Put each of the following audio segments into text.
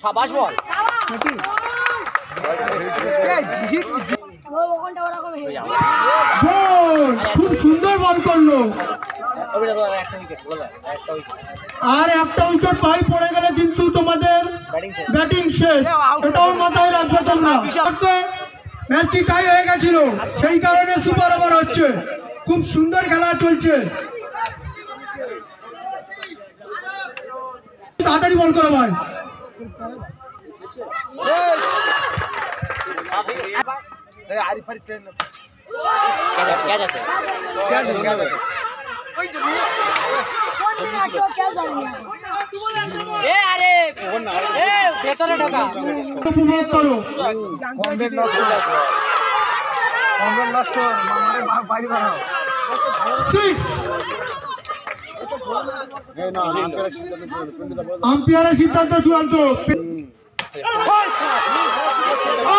শাবাশ বল খুব সুন্দর বল করলো আর একটা উইকেট পাই পড়ে গেলে কিন্তু তোমাদের ব্যাটিং শেষ, এটাও মাথায় রাখবে তোমরা। ম্যাচটি টাই হয়ে গেছিল, সেই কারণে সুপার ওভার হচ্ছে। খুব সুন্দর খেলা চলছে, তাড়াতাড়ি বল করো ভাই। আম্পায়ারের সিদ্ধান্ত চূড়ান্ত।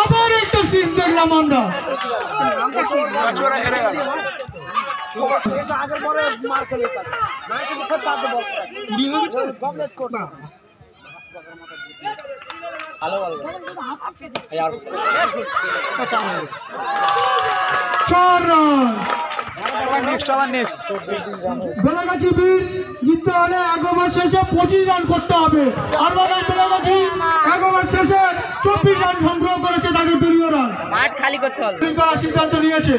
আবার একটা সিক্স দেখলাম আমরা। বেলাগাছি বীর জিততে হলে 1 ওভার শেষে 25 রান করতে হবে। আর বেলাগাছি 1 ওভার শেষে 24 রান সংগ্রহ করেছে, তাকে দলীয় রান মাঠ খালি করতে হবে করার সিদ্ধান্ত নিয়েছে।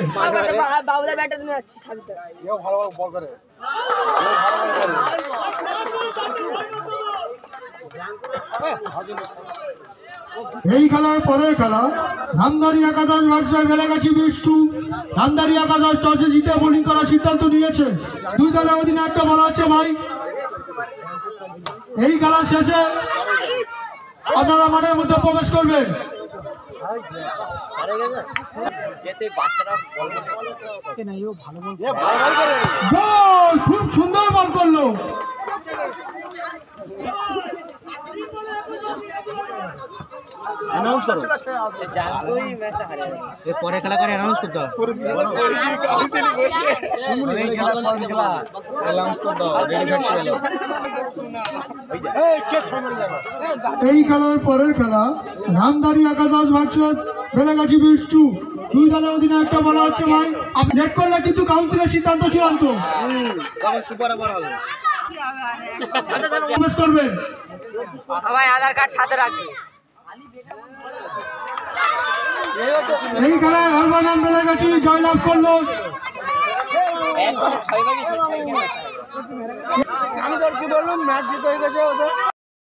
এই খেলার পরের খেলা রামদারি একাদশ ভার্সেস বেলাগাছি বিষ্টু। রামদারি একাদশ টসে জিতে বোলিং করার সিদ্ধান্ত নিয়েছে। দুই দলের অধিনায়ক বলা হচ্ছে ভাই। এই খেলার শেষে আপনারা মাঠের মধ্যে প্রবেশ করবেন। খুব সুন্দর বল করলো। অ্যানাউন্স করো, পরে খেলা করে অ্যানাউন্স করতে হবে। এই খেলার পরের খেলা রামদারি একাদশ ভার্সেস বেলাগাছি বিষ্টু। দুই দলের অধিনায়কটা বলা হচ্ছে ভাই। আপনি রেড করলে কিন্তু কাউন্সিলের সিদ্ধান্ত চূড়ান্ত। সুপার ওভার হবে, করবেন সবাই আধার কার্ড সাথে রাখবে। এই খেলায় হরবানাম বেলাগাছি জয়লাভ করলো। আমি তোর কি বললাম, ম্যাচ জিতে হয়ে গেছে ওদের।